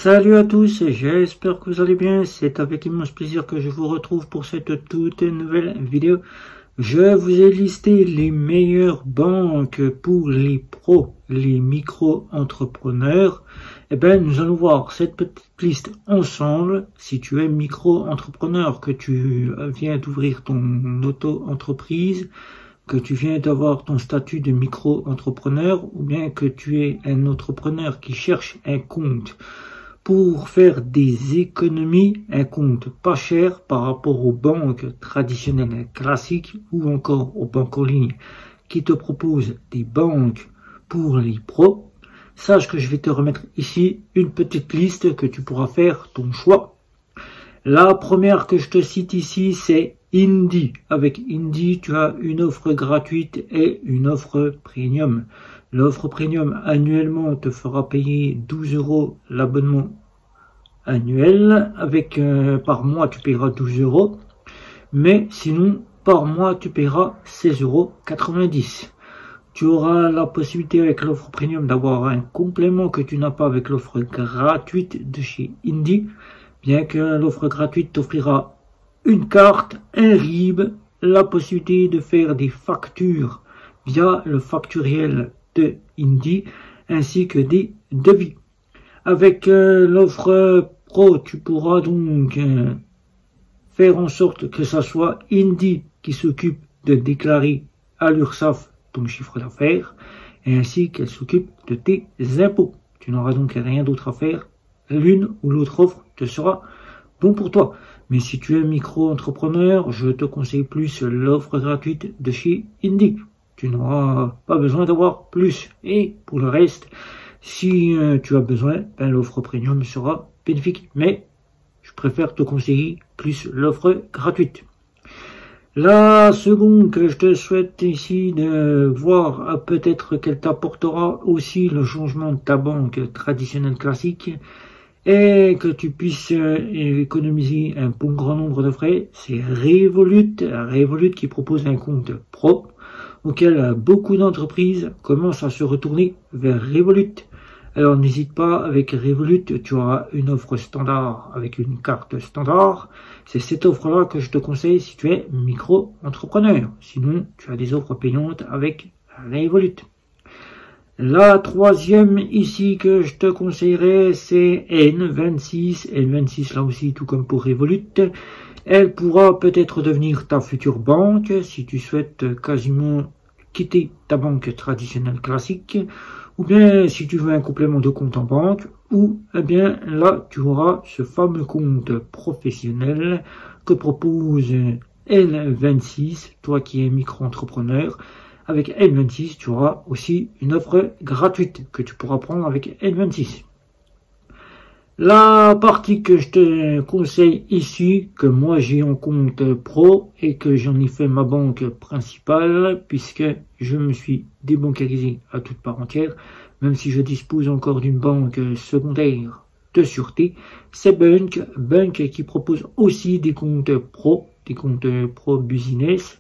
Salut à tous, j'espère que vous allez bien. C'est avec immense plaisir que je vous retrouve pour cette toute nouvelle vidéo. Je vous ai listé les meilleures banques pour les pros, les micro-entrepreneurs. Eh bien, nous allons voir cette petite liste ensemble. Si tu es micro-entrepreneur, que tu viens d'ouvrir ton auto-entreprise, que tu viens d'avoir ton statut de micro-entrepreneur, ou bien que tu es un entrepreneur qui cherche un compte pour faire des économies, un compte pas cher par rapport aux banques traditionnelles classiques ou encore aux banques en ligne qui te proposent des banques pour les pros, sache que je vais te remettre ici une petite liste que tu pourras faire ton choix. La première que je te cite ici, c'est Indy. Avec Indy, tu as une offre gratuite et une offre premium. L'offre premium annuellement te fera payer 12 € l'abonnement annuel. Avec par mois, tu paieras 12 €. Mais sinon, par mois, tu paieras 16,90 €. Tu auras la possibilité avec l'offre premium d'avoir un complément que tu n'as pas avec l'offre gratuite de chez Indy. Bien que l'offre gratuite t'offrira une carte, un RIB, la possibilité de faire des factures via le facturiel de Indy, ainsi que des devis. Avec l'offre Pro, tu pourras donc faire en sorte que ce soit Indy qui s'occupe de déclarer à l'URSSAF ton chiffre d'affaires, et ainsi qu'elle s'occupe de tes impôts. Tu n'auras donc rien d'autre à faire. L'une ou l'autre offre te sera bon pour toi. Mais si tu es micro-entrepreneur, je te conseille plus l'offre gratuite de chez Indy. Tu n'auras pas besoin d'avoir plus. Et pour le reste, si tu as besoin, l'offre premium sera bénéfique. Mais je préfère te conseiller plus l'offre gratuite. La seconde que je te souhaite ici de voir, peut-être qu'elle t'apportera aussi le changement de ta banque traditionnelle classique et que tu puisses économiser un bon grand nombre de frais, c'est Revolut. Revolut qui propose un compte pro auquel beaucoup d'entreprises commencent à se retourner vers Revolut. Alors n'hésite pas, avec Revolut, tu auras une offre standard avec une carte standard. C'est cette offre-là que je te conseille si tu es micro-entrepreneur. Sinon, tu as des offres payantes avec Revolut. La troisième ici que je te conseillerais, c'est N26. N26 là aussi, tout comme pour Revolut. Elle pourra peut-être devenir ta future banque si tu souhaites quasiment quitter ta banque traditionnelle classique, ou bien si tu veux un complément de compte en banque, ou bien là tu auras ce fameux compte professionnel que propose N26, toi qui es micro-entrepreneur. Avec N26, tu auras aussi une offre gratuite que tu pourras prendre avec N26. La partie que je te conseille ici, que moi j'ai en compte pro et que j'en ai fait ma banque principale, puisque je me suis débancarisé à toute part entière, même si je dispose encore d'une banque secondaire de sûreté, c'est Bunk. Bunk qui propose aussi des comptes pro business,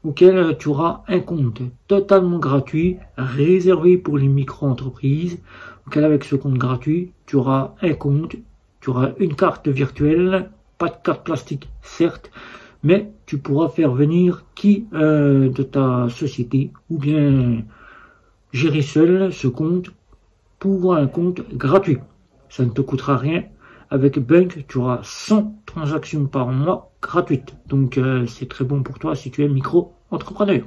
auquel tu auras un compte totalement gratuit, réservé pour les micro-entreprises, auquel avec ce compte gratuit, tu auras un compte, tu auras une carte virtuelle, pas de carte plastique certes, mais tu pourras faire venir qui de ta société, ou bien gérer seul ce compte pour un compte gratuit. Ça ne te coûtera rien. Avec Bunk, tu auras 100 transactions par mois gratuites. Donc c'est très bon pour toi si tu es micro-entrepreneur.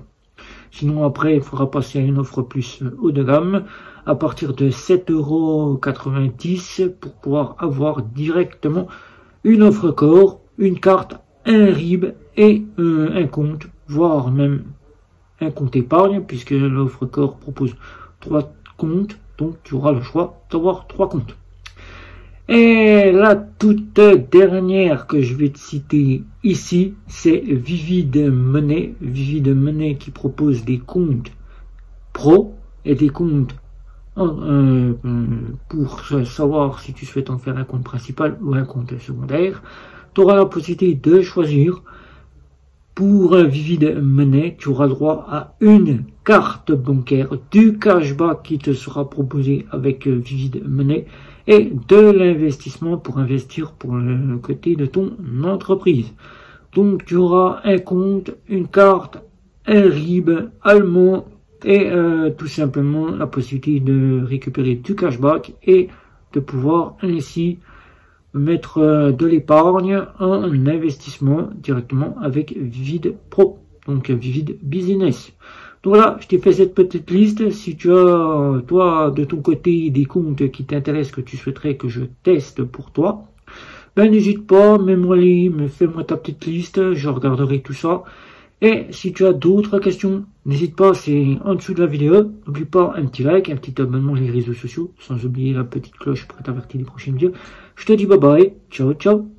Sinon après, il faudra passer à une offre plus haut de gamme à partir de 7,90 € pour pouvoir avoir directement une offre corps, une carte, un RIB et un compte, voire même un compte épargne, puisque l'offre corps propose 3 comptes, donc tu auras le choix d'avoir 3 comptes. Et la toute dernière que je vais te citer ici, c'est Vivid Money. Vivid Money qui propose des comptes pro et des comptes pour savoir si tu souhaites en faire un compte principal ou un compte secondaire. Tu auras la possibilité de choisir. Pour Vivid Money, tu auras droit à une carte bancaire, du cashback qui te sera proposé avec Vivid Money et de l'investissement pour investir pour le côté de ton entreprise. Donc tu auras un compte, une carte, un RIB allemand et tout simplement la possibilité de récupérer du cashback et de pouvoir ainsi mettre de l'épargne en investissement directement avec Vivid Pro, donc Vivid Business. Donc voilà, je t'ai fait cette petite liste. Si tu as, toi, de ton côté, des comptes qui t'intéressent, que tu souhaiterais que je teste pour toi, ben n'hésite pas, fais-moi ta petite liste, je regarderai tout ça. Et si tu as d'autres questions, n'hésite pas, c'est en dessous de la vidéo. N'oublie pas un petit like, un petit abonnement sur les réseaux sociaux, sans oublier la petite cloche pour t'avertir des prochaines vidéos. Je te dis bye bye, ciao ciao.